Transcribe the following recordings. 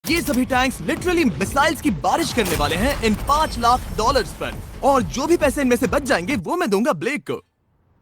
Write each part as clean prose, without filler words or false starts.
ये सभी tanks literally missiles की बारिश करने वाले हैं इन $5 लाख पर। और जो भी पैसे इनमें से बच जाएंगे वो मैं दूंगा ब्लेक को।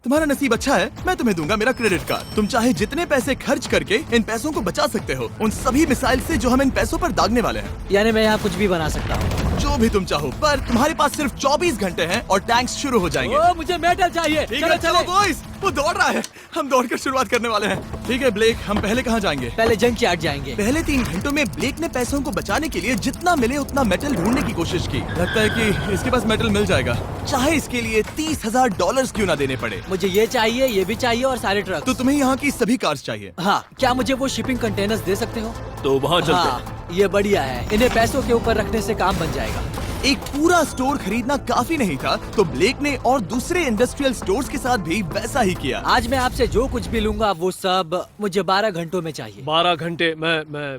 तुम्हारा नसीब अच्छा है, मैं तुम्हें दूंगा मेरा क्रेडिट कार्ड। तुम चाहे जितने पैसे खर्च करके इन पैसों को बचा सकते हो, उन सभी मिसाइल से जो हम इन पैसों पर दागने वाले हैं। यानी मैं यहाँ कुछ भी बना सकता हूँ? जो भी तुम चाहो, पर तुम्हारे पास सिर्फ 24 घंटे हैं और टैंक्स शुरू हो जाएंगे। ओ, मुझे मेडल चाहिए। चलो चलो बॉयज, वो दौड़ रहा है, हम दौड़कर शुरुआत करने वाले हैं। ठीक है ब्लेक, हम पहले कहाँ जाएंगे? पहले जंक यार्ड जाएंगे। पहले 3 घंटों में ब्लेक ने पैसों को बचाने के लिए जितना मिले उतना मेटल ढूंढने की कोशिश की। लगता है कि इसके पास मेटल मिल जाएगा, चाहे इसके लिए $30,000 क्यों ना देने पड़े। मुझे ये चाहिए, ये भी चाहिए और सारे ट्रक। तो तुम्हें यहाँ की सभी कार्स चाहिए? हाँ, क्या मुझे वो शिपिंग कंटेनर्स दे सकते हो? तो वहाँ चलते हैं। हाँ, ये बढ़िया है, इन्हें पैसों के ऊपर रखने से काम बन जाएगा। एक पूरा स्टोर खरीदना काफी नहीं था, तो ब्लेक ने और दूसरे इंडस्ट्रियल स्टोर्स के साथ भी वैसा ही किया। आज मैं आपसे जो कुछ भी लूंगा वो सब मुझे 12 घंटों में चाहिए। 12 घंटे मैं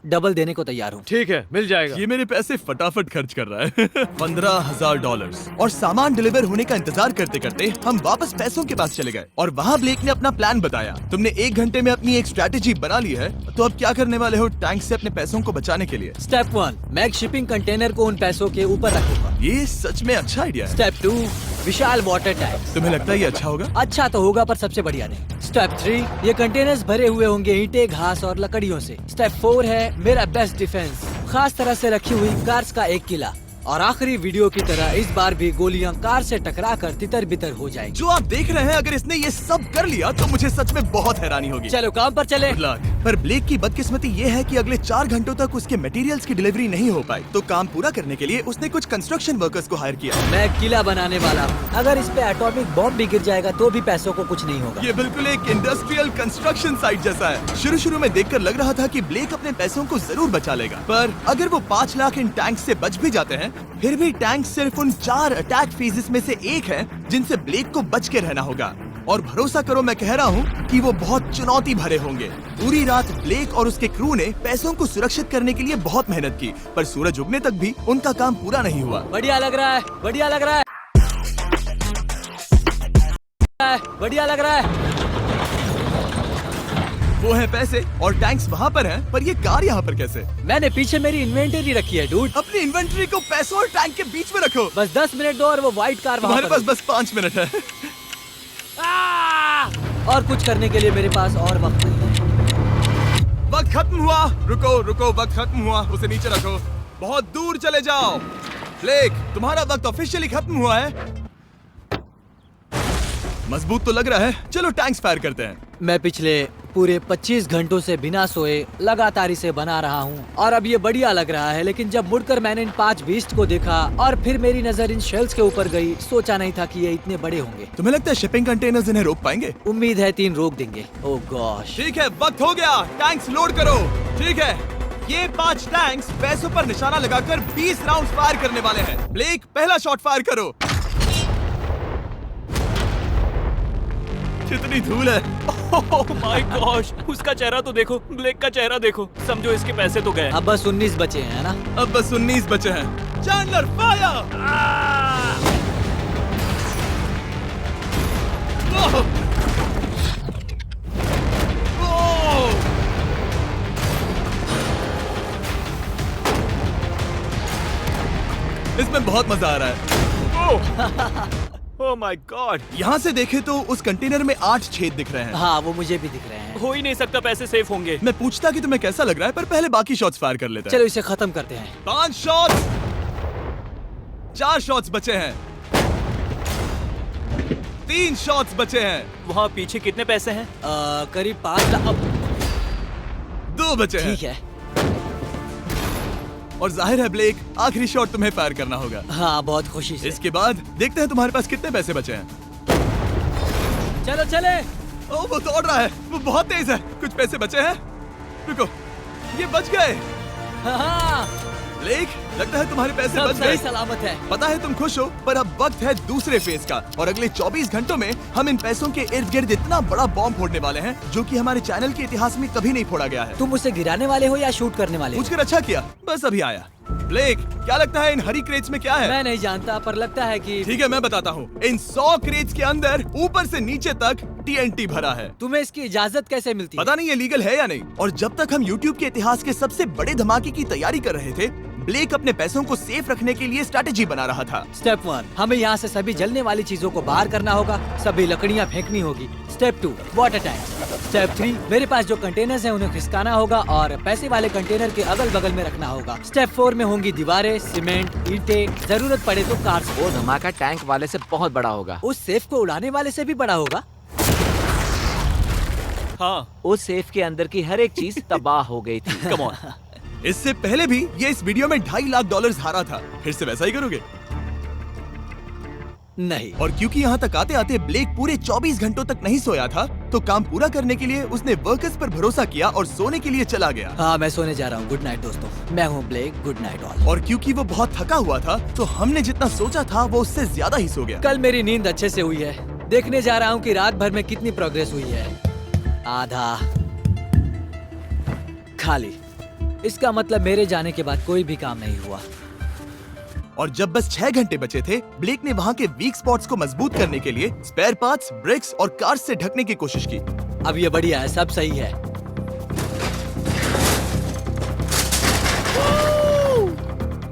डबल देने को तैयार हूँ। ठीक है, मिल जाएगा। ये मेरे पैसे फटाफट खर्च कर रहा है। $15,000। और सामान डिलीवर होने का इंतजार करते करते हम वापस पैसों के पास चले गए और वहाँ ब्लेक ने अपना प्लान बताया। तुमने 1 घंटे में अपनी एक स्ट्रैटेजी बना ली है, तो अब क्या करने वाले हो टैंक से अपने पैसों को बचाने के लिए? स्टेप 1, मैं एक शिपिंग कंटेनर को उन पैसों के ऊपर रखूंगा। ये सच में अच्छा आइडिया है। स्टेप 2, विशाल वाटर टैंक। तुम्हें लगता है ये अच्छा होगा? अच्छा तो होगा, पर सबसे बढ़िया नहीं। स्टेप 3, ये कंटेनर्स भरे हुए होंगे ईंटें, घास और लकड़ियों से। स्टेप 4 है मेरा बेस्ट डिफेंस, खास तरह से रखी हुई कार्स का एक किला। और आखिरी वीडियो की तरह इस बार भी गोलियां कार से टकराकर तितर बितर हो जाएंगी। जो आप देख रहे हैं, अगर इसने ये सब कर लिया तो मुझे सच में बहुत हैरानी होगी। चलो काम पर चले। Good luck। पर ब्लेक की बदकिस्मती ये है कि अगले 4 घंटों तक उसके मटेरियल्स की डिलीवरी नहीं हो पाई, तो काम पूरा करने के लिए उसने कुछ कंस्ट्रक्शन वर्कर्स को हायर किया। मैं किला बनाने वाला हूँ, अगर इस पे एटॉमिक बॉम्ब भी गिर जाएगा तो भी पैसों को कुछ नहीं होगा। ये बिल्कुल एक इंडस्ट्रियल कंस्ट्रक्शन साइट जैसा है। शुरू में देखकर लग रहा था कि ब्लेक अपने पैसों को जरूर बचा लेगा, पर अगर वो 5 लाख इन टैंक से बच भी जाते हैं, फिर भी टैंक सिर्फ उन 4 अटैक फेजेस में से एक है जिनसे ब्लेक को बच के रहना होगा। और भरोसा करो, मैं कह रहा हूँ कि वो बहुत चुनौती भरे होंगे। पूरी रात ब्लेक और उसके क्रू ने पैसों को सुरक्षित करने के लिए बहुत मेहनत की, पर सूरज उगने तक भी उनका काम पूरा नहीं हुआ। बढ़िया लग रहा है, बढ़िया लग रहा है, बढ़िया लग रहा है। वो है पैसे और टैंक्स वहाँ पर हैं, पर ये कार यहाँ पर कैसे? मैंने पीछे मेरी इन्वेंटरी रखी है डूड। अपनी इन्वेंटरी को पैसों और टैंक के बीच में रखो। बस 10 मिनट दो और वो व्हाइट कार वहाँ तुम्हारे पर पास बस 5 मिनट है। और कुछ करने के लिए मेरे पास और वक्त नहीं है। वक्त खत्म हुआ। रुको रुको, वक्त खत्म हुआ, उसे नीचे रखो, बहुत दूर चले जाओ। ब्लेक, तुम्हारा वक्त ऑफिशियली खत्म हुआ है। मजबूत तो लग रहा है, चलो टैंक्स फायर करते हैं। मैं पिछले पूरे 25 घंटों से बिना सोए लगातार इसे बना रहा हूँ और अब ये बढ़िया लग रहा है, लेकिन जब मुड़कर मैंने इन 5 बीस्ट को देखा और फिर मेरी नजर इन शेल्स के ऊपर गई, सोचा नहीं था कि ये इतने बड़े होंगे। तुम्हें लगता है शिपिंग कंटेनर्स इन्हें रोक पाएंगे? उम्मीद है 3 रोक देंगे। ओह गॉश। ठीक है, वक्त हो गया, टैंक्स लोड करो। ठीक है, ये 5 टैंक्स पैसों पर निशाना लगाकर 20 राउंड फायर करने वाले हैं। ब्लेक, पहला शॉट फायर करो। कितनी धूल है। ओह माय गॉश, उसका चेहरा तो देखो, ब्लेक का चेहरा देखो। समझो इसके पैसे तो गए। अब बस 19 बचे हैं ना? अब बस 19 बचे हैं। Chandler fire. इसमें बहुत मजा आ रहा है। ओह माय गॉड। यहाँ से देखे तो उस कंटेनर में 8 छेद दिख रहे हैं। हाँ, वो मुझे भी दिख रहे हैं। हो ही नहीं सकता, पैसे सेफ होंगे। मैं पूछता कि तुम्हें कैसा लग रहा है, पर पहले बाकी शॉट्स फायर कर लेते हैं। चलो इसे खत्म करते हैं। 5 शॉट्स, 4 शॉट्स बचे हैं, 3 शॉट्स बचे हैं। वहाँ पीछे कितने पैसे हैं? करीब 5 लाख। 2 बचे हैं। ठीक है। और जाहिर है ब्लेक, आखिरी शॉट तुम्हें फायर करना होगा। हाँ, बहुत खुशी से। इसके बाद देखते हैं तुम्हारे पास कितने पैसे बचे हैं। चलो चले। ओ, वो दौड़ रहा है, वो बहुत तेज है। कुछ पैसे बचे हैं। रुको, ये बच गए। हाँ, ब्लेक, लगता है तुम्हारे पैसे सब बच सही गए। सलामत है। पता है तुम खुश हो, पर अब वक्त है दूसरे फेज का और अगले 24 घंटों में हम इन पैसों के इर्द गिर्द इतना बड़ा बॉम्ब फोड़ने वाले हैं जो कि हमारे चैनल के इतिहास में कभी नहीं फोड़ा गया है। तुम उसे गिराने वाले हो या शूट करने वाले हो? पूछकर अच्छा किया, बस अभी आया। ब्लेक, क्या लगता है इन हरी क्रेट्स में क्या है? मैं नहीं जानता, पर लगता है कि ठीक है, मैं बताता हूँ। इन 100 क्रेट्स के अंदर ऊपर से नीचे तक TNT भरा है। तुम्हें इसकी इजाजत कैसे मिलती है? पता नहीं ये लीगल है या नहीं। और जब तक हम YouTube के इतिहास के सबसे बड़े धमाके की तैयारी कर रहे थे, ब्लेक अपने पैसों को सेफ रखने के लिए स्ट्रैटेजी बना रहा था। स्टेप 1, हमें यहाँ से सभी जलने वाली चीजों को बाहर करना होगा, सभी लकड़ियाँ फेंकनी होगी। Step 2, water tank. स्टेप 3, मेरे पास जो कंटेनर्स हैं उन्हें खिसकाना होगा और पैसे वाले कंटेनर के अगल बगल में रखना होगा। स्टेप 4 में होंगी दीवारें, सीमेंट, ईंटें, जरूरत पड़े तो कार्स। वो धमाका टैंक वाले से बहुत बड़ा होगा। उस सेफ को उड़ाने वाले से भी बड़ा होगा। हाँ, उस सेफ के अंदर की हर एक चीज तबाह हो गई थी। Come on. इससे पहले भी ये इस वीडियो में $2.5 लाख हारा था। फिर से वैसा ही करोगे? नहीं। और क्योंकि यहाँ तक आते आते ब्लेक पूरे 24 घंटों तक नहीं सोया था, तो काम पूरा करने के लिए उसने वर्कर्स पर भरोसा किया और सोने के लिए चला गया। हाँ, मैं सोने जा रहा हूँ। गुड नाइट दोस्तों, मैं हूँ ब्लेक। Good night all. और क्योंकि वो बहुत थका हुआ था, तो हमने जितना सोचा था वो उससे ज्यादा ही सो गया। कल मेरी नींद अच्छे से हुई है। देखने जा रहा हूँ कि रात भर में कितनी प्रोग्रेस हुई है। आधा खाली। इसका मतलब मेरे जाने के बाद कोई भी काम नहीं हुआ। और जब बस 6 घंटे बचे थे, ब्लेक ने वहाँ के वीक स्पॉट्स को मजबूत करने के लिए स्पेयर पार्ट्स, ब्रिक्स और कार्स से ढकने की कोशिश की। अब ये बढ़िया है, सब सही है।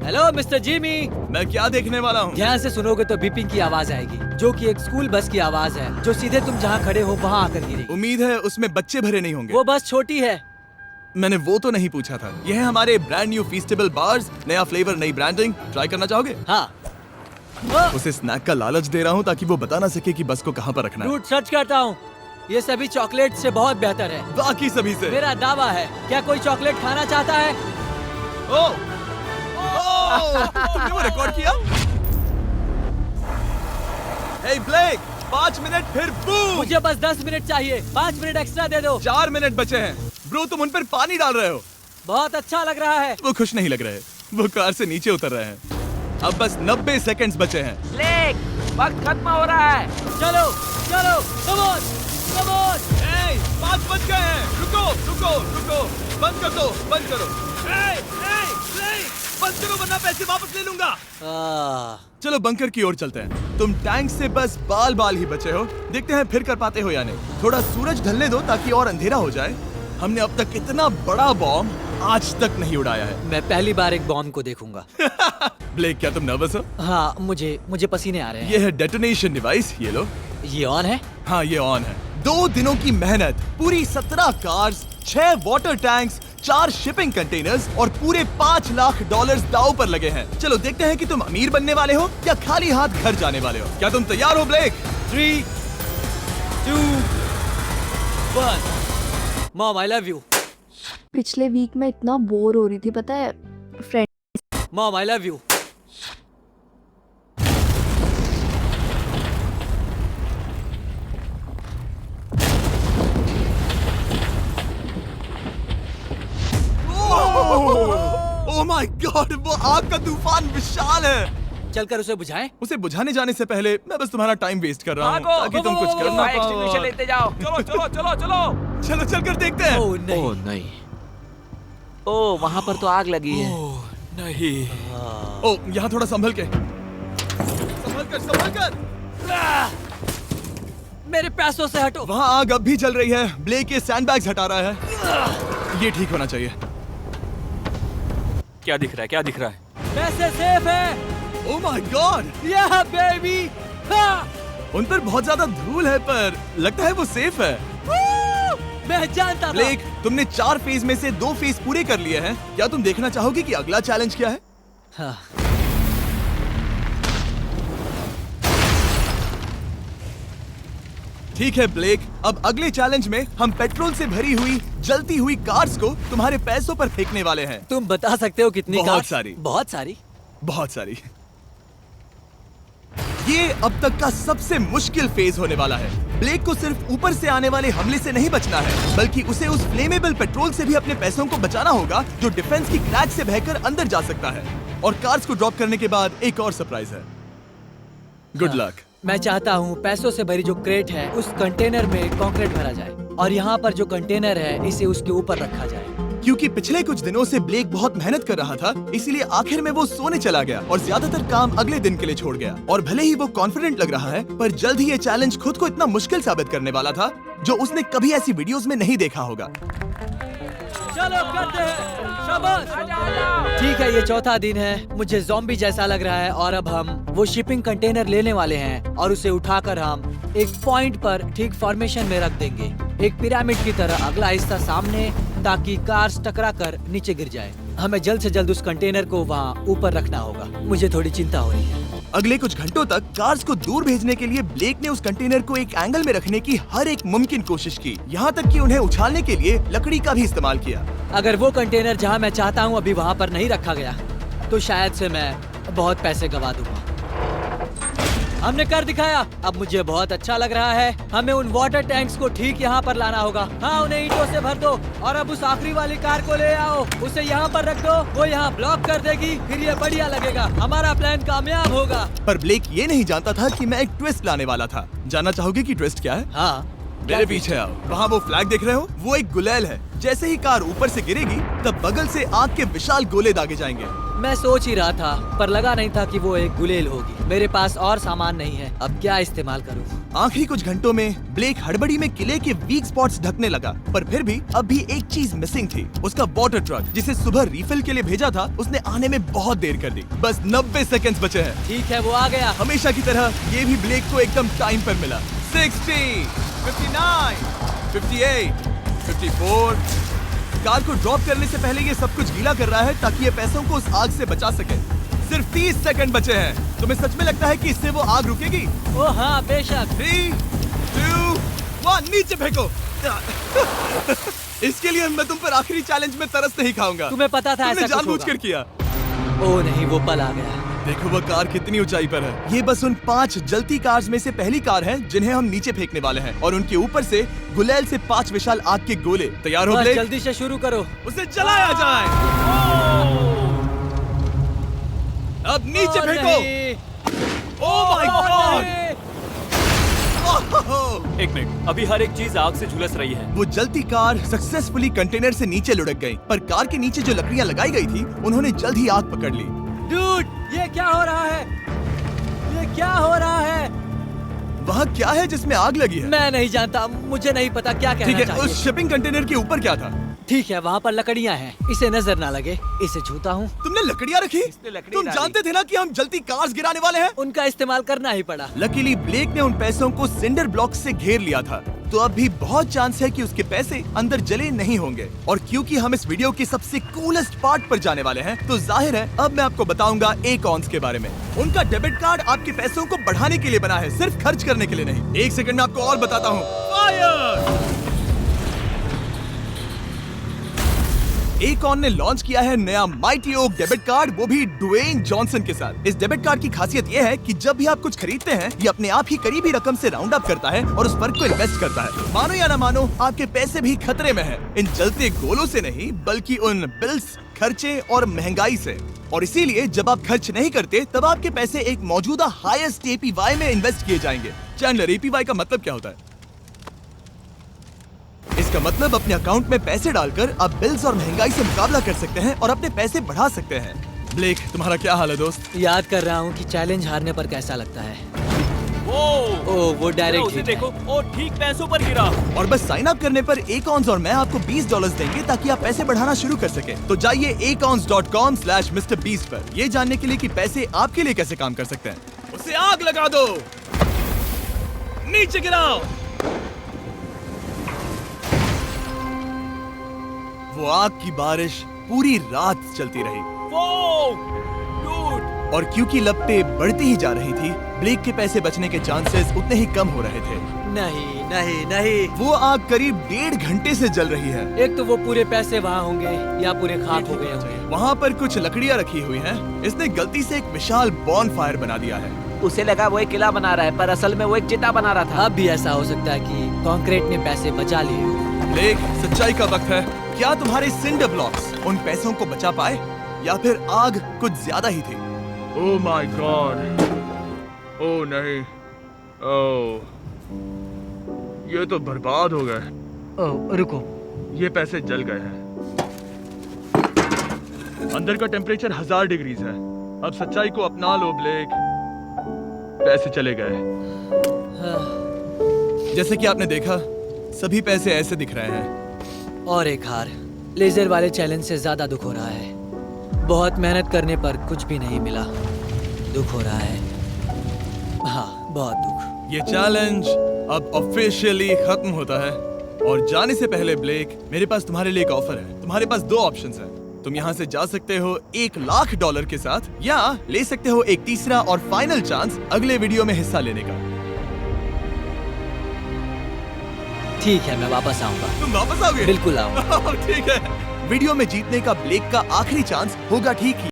Hello mister Jimmy. मैं क्या देखने वाला हूँ? ध्यान से सुनोगे तो बीपिंग की आवाज आएगी, जो कि एक स्कूल बस की आवाज है, जो सीधे तुम जहाँ खड़े हो वहाँ आकर गिरेगी। उम्मीद है उसमें बच्चे भरे नहीं होंगे। वो बस छोटी है। मैंने वो तो नहीं पूछा था। यह है हमारे ब्रांड न्यू फीस्टेबल बार्स, नया फ्लेवर, नई ब्रांडिंग। ट्राई करना चाहोगे? हाँ। उसे स्नैक का लालच दे रहा हूँ ताकि वो बता ना सके कि बस को कहाँ पर रखना है। रूट सर्च करता हूँ। ये सभी चॉकलेट से बहुत बेहतर है। बाकी सभी से। मेरा दावा है। क्या कोई चॉकलेट खाना चाहता है? तुमने वो रिकॉर्ड किया? Hey ब्लेक, 5 मिनट फिर बूम। मुझे बस 10 मिनट चाहिए। 5 मिनट एक्स्ट्रा दे दो। 4 मिनट बचे हैं। ब्रो, तुम उन पर पानी डाल रहे हो। बहुत अच्छा लग रहा है। वो खुश नहीं लग रहे। वो कार से नीचे उतर रहे हैं। अब बस 90 सेकंड्स बचे हैं। ब्लेक, वक्त खत्म हो रहा है। चलो चलो, कम ऑन कम ऑन। 5 बज गए हैं। रुको रुको रुको, बंद कर दो, बंद करो। ब्लेक, बंद करो वरना पैसे वापस ले लूंगा। चलो बंकर की ओर चलते हैं। तुम टैंक से बस बाल ही बचे हो। देखते हैं फिर कर पाते हो या नहीं। थोड़ा सूरज ढलने दो ताकि और अंधेरा हो जाए। हमने अब तक इतना बड़ा बॉम्ब आज तक नहीं उड़ाया है। मैं पहली बार एक बॉम्ब को देखूंगा। ब्लेक, क्या तुम नर्वस हो? हाँ, मुझे पसीने आ रहे हैं। ये है डेटोनेशन डिवाइस, ये लो। ये ऑन है? हाँ, ये ऑन है। 2 दिनों की मेहनत, पूरी 17 cars, 6 water tanks, 4 shipping containers और पूरे $5 लाख दांव पर लगे हैं। चलो देखते हैं कि तुम अमीर बनने वाले हो या खाली हाथ घर जाने वाले हो। क्या तुम तैयार हो Blake? 3, 2, 1। Mom, I love you. पिछले वीक में इतना बोर हो रही थी, पता है friend. Mom, I love you. Oh my god, वो आग का तूफान विशाल है। चलकर उसे बुझाएं? उसे बुझाने जाने से पहले मैं बस तुम्हारा टाइम वेस्ट कर रहा हूँ भागो, ताकि तुम कुछ कर ना फायर एक्सटिंग्विशर पाओ। लेते जाओ। चलो चलो चलो चलो। चलो चलकर देखते हैं। ओह नहीं। ओह नहीं। ओह, वहाँ पर तो आग लगी है। ओह नहीं। ओह, यहाँ थोड़ा संभल कर। मेरे पैसों से हटो। वहाँ आग अब भी जल रही है। ब्लेक ये सैंडबैग्स हटा रहा है। ये ठीक होना चाहिए। क्या दिख रहा है? क्या दिख रहा है? पैसे सेफ है। ओह माय गॉड, या बेबी। उन पर बहुत ज्यादा धूल है, पर लगता है वो सेफ है। मैं जानता था। ब्लेक, तुमने 4 फेज में से 2 फेज पूरे कर लिए हैं। क्या तुम देखना चाहोगे कि अगला चैलेंज क्या है? हाँ। ठीक है ब्लेक, अब अगले चैलेंज में हम पेट्रोल से भरी हुई जलती हुई कार्स को तुम्हारे पैसों पर फेंकने वाले हैं। तुम बता सकते हो कितनी बहुत कार्स? सारी। बहुत सारी। बहुत सारी। ये अब तक का सबसे मुश्किल फेज होने वाला है। ब्लेक को सिर्फ ऊपर से आने वाले हमले से नहीं बचना है, बल्कि उसे उस फ्लेमेबल पेट्रोल से भी अपने पैसों को बचाना होगा जो डिफेंस की क्रैक से बहकर अंदर जा सकता है। और कार्स को ड्रॉप करने के बाद एक और सरप्राइज है। Good luck. मैं चाहता हूँ पैसों से भरी जो क्रेट है उस कंटेनर में कंक्रीट भरा जाए और यहाँ पर जो कंटेनर है इसे उसके ऊपर रखा जाए। क्योंकि पिछले कुछ दिनों से ब्लेक बहुत मेहनत कर रहा था, इसीलिए आखिर में वो सोने चला गया और ज्यादातर काम अगले दिन के लिए छोड़ गया। और भले ही वो कॉन्फिडेंट लग रहा है, पर जल्द ही ये चैलेंज खुद को इतना मुश्किल साबित करने वाला था जो उसने कभी ऐसी वीडियोस में नहीं देखा होगा। चलो करते हैं, शाबाश। ठीक है, ये चौथा दिन है। मुझे ज़ॉम्बी जैसा लग रहा है और अब हम वो शिपिंग कंटेनर लेने वाले हैं और उसे उठाकर हम एक पॉइंट पर ठीक फॉर्मेशन में रख देंगे, एक पिरामिड की तरह। अगला हिस्सा सामने, ताकि कार्स टकरा कर नीचे गिर जाए। हमें जल्द से जल्द उस कंटेनर को वहाँ ऊपर रखना होगा। मुझे थोड़ी चिंता हो रही है। अगले कुछ घंटों तक कार्स को दूर भेजने के लिए ब्लेक ने उस कंटेनर को एक एंगल में रखने की हर एक मुमकिन कोशिश की, यहाँ तक कि उन्हें उछालने के लिए लकड़ी का भी इस्तेमाल किया। अगर वो कंटेनर जहाँ मैं चाहता हूँ अभी वहाँ पर नहीं रखा गया, तो शायद से मैं बहुत पैसे गवा दूंगा। हमने कर दिखाया, अब मुझे बहुत अच्छा लग रहा है। हमें उन वाटर टैंक्स को ठीक यहाँ पर लाना होगा। हाँ, उन्हें ईंटों से भर दो और अब उस आखिरी वाली कार को ले आओ, उसे यहाँ पर रख दो। वो यहाँ ब्लॉक कर देगी, फिर ये बढ़िया लगेगा। हमारा प्लान कामयाब होगा। पर ब्लेक ये नहीं जानता था कि मैं एक ट्विस्ट लाने वाला था। जानना चाहोगे कि ट्विस्ट क्या है? हाँ, मेरे पीछे आओ। वहाँ वो फ्लैग देख रहे हो? वो एक गुलेल है। जैसे ही कार ऊपर से गिरेगी, तब बगल से आग के विशाल गोले दागे जाएंगे। मैं सोच ही रहा था, पर लगा नहीं था कि वो एक गुलेल होगी। मेरे पास और सामान नहीं है, अब क्या इस्तेमाल करूँ? आखिरी कुछ घंटों में ब्लेक हड़बड़ी में किले के वीक स्पॉट्स ढकने लगा, पर फिर भी अब भी एक चीज मिसिंग थी। उसका वाटर ट्रक, जिसे सुबह रिफिल के लिए भेजा था, उसने आने में बहुत देर कर दी। बस 90 सेकंड्स बचे हैं। ठीक है, वो आ गया। हमेशा की तरह ये भी ब्लेक को एकदम टाइम पर मिला। 60, 59, 58, 54। कार को ड्रॉप करने से पहले ये सब कुछ गीला कर रहा है ताकि ये पैसों को उस आग से बचा सके। सिर्फ 30 सेकंड बचे हैं। तुम्हें सच में लगता है कि इससे वो आग रुकेगी? ओ हाँ, बेशक। 3, 2, 1, नीचे फेंको। इसके लिए मैं तुम पर आखिरी चैलेंज में तरस नहीं खाऊंगा। तुम्हें पता था तुमने ऐसा कुछ जानबूझकर होगा। किया। ओ नहीं, वो पल आ गया। देखो वो कार कितनी ऊंचाई पर है। ये बस उन 5 जलती कार्स में से पहली कार है जिन्हें हम नीचे फेंकने वाले हैं, और उनके ऊपर से गुलेल से 5 विशाल आग के गोले। तैयार हो बस ब्लेक? जल्दी से शुरू करो। उसे जलाया जाए। अब नीचे ओ फेंको। नहीं। ओह माय गॉड! एक मिनट, अभी हर एक चीज आग से झुलस रही है। वो जलती कार सक्सेसफुली कंटेनर से नीचे लुढ़क गई, पर कार के नीचे जो लकड़ियां लगाई गई थी, उन्होंने जल्द ही आग पकड़ ली। डूड, ये क्या हो रहा है? ये क्या हो रहा है? वहाँ क्या है जिसमें आग लगी है? मैं नहीं जानता, मुझे नहीं पता क्या ठीक कहना है, चाहिए। उस शिपिंग कंटेनर के ऊपर क्या था? ठीक है, वहाँ पर लकड़ियाँ हैं, इसे नजर ना लगे। इसे छूता हूँ। तुमने लकड़ियाँ रखी? इसने लकड़ी तुम डाली। जानते थे ना कि हम जलती कार्स गिराने वाले हैं? उनका इस्तेमाल करना ही पड़ा। लकीली ब्लेक ने उन पैसों को सिंडर ब्लॉक से घेर लिया था, तो अब भी बहुत चांस है कि उसके पैसे अंदर जले नहीं होंगे। और क्योंकि हम इस वीडियो के सबसे कूलेस्ट पार्ट पर जाने वाले हैं, तो जाहिर है अब मैं आपको बताऊंगा एकॉन्स के बारे में। उनका डेबिट कार्ड आपके पैसों को बढ़ाने के लिए बना है, सिर्फ खर्च करने के लिए नहीं। एक सेकंड में आपको और बताता हूँ। फायर! एकॉन ने लॉन्च किया है नया माइटी ओक डेबिट कार्ड, वो भी ड्वेन जॉनसन के साथ। इस डेबिट कार्ड की खासियत ये है कि जब भी आप कुछ खरीदते हैं, ये अपने आप ही करीबी रकम से राउंड अप करता है और उस फर्क को इन्वेस्ट करता है। मानो या ना मानो, आपके पैसे भी खतरे में हैं। इन जलते गोलों से नहीं, बल्कि उन बिल्स, खर्चे और महंगाई से। और इसीलिए जब आप खर्च नहीं करते, तब आपके पैसे एक मौजूदा हाईएस्ट APY में इन्वेस्ट किए जाएंगे। चैंडलर, APY का मतलब क्या होता है? इसका मतलब अपने अकाउंट में पैसे डालकर आप बिल्स और महंगाई से मुकाबला कर सकते हैं और अपने पैसे बढ़ा सकते हैं। ब्लेक, तुम्हारा क्या हाल है दोस्त? याद कर रहा हूँ कि चैलेंज हारने पर कैसा लगता है। वो डायरेक्ट उसे देखो, ओ ठीक पैसों पर गिरा। और बस साइन अप करने पर एकॉन्स और मैं आपको $20 देंगे ताकि आप पैसे बढ़ाना शुरू कर सके। तो जाइए acons.com/MrBeast पर, ये जानने के लिए कि पैसे आपके लिए कैसे काम कर सकते हैं। उसे आग लगा दो, नीचे गिराओ। वो आग की बारिश पूरी रात चलती रही। और क्योंकि लपटें बढ़ती ही जा रही थी, ब्लेक के पैसे बचने के चांसेस उतने ही कम हो रहे थे। नहीं नहीं नहीं, वो आग करीब 1.5 घंटे से जल रही है। एक तो वो पूरे पैसे वहाँ होंगे या पूरे खाक हो गए होंगे। वहाँ पर कुछ लकड़ियाँ रखी हुई हैं। इसने गलती से एक विशाल बॉनफायर बना दिया है। उसे लगा वो एक किला बना रहा है, पर असल में वो एक चिता बना रहा था। अब भी ऐसा हो सकता है कि कंक्रीट ने पैसे बचा लिए हो। ब्लेक, सच्चाई का वक्त है। क्या तुम्हारे सिंडर ब्लॉक्स उन पैसों को बचा पाए, या फिर आग कुछ ज्यादा ही थी? ओह माय गॉड, ओह नहीं, ओह ये तो बर्बाद हो गए। ओह रुको, ये पैसे जल गए हैं। अंदर का टेम्परेचर 1000 डिग्रीज है। अब सच्चाई को अपना लो ब्लेक, पैसे चले गए। जैसे कि आपने देखा, सभी पैसे ऐसे दिख रहे हैं। और एक हार। लेजर वाले चैलेंज से ज्यादा दुख हो रहा है। बहुत मेहनत करने पर कुछ भी नहीं मिला। दुख हो रहा है। हाँ, बहुत दुख। ये चैलेंज अब ऑफिशियली खत्म होता है। और जाने से पहले ब्लेक, मेरे पास तुम्हारे लिए एक ऑफर है। तुम्हारे पास 2 ऑप्शंस हैं। तुम यहाँ से जा सकते हो $1,00,000 के साथ, या ले सकते हो एक तीसरा और फाइनल चांस अगले वीडियो में हिस्सा लेने का। ठीक है, मैं वापस आऊंगा। तुम वापस आओगे? बिल्कुल आऊंगा। ठीक है। वीडियो में जीतने का ब्लेक का आखिरी चांस होगा ठीक ही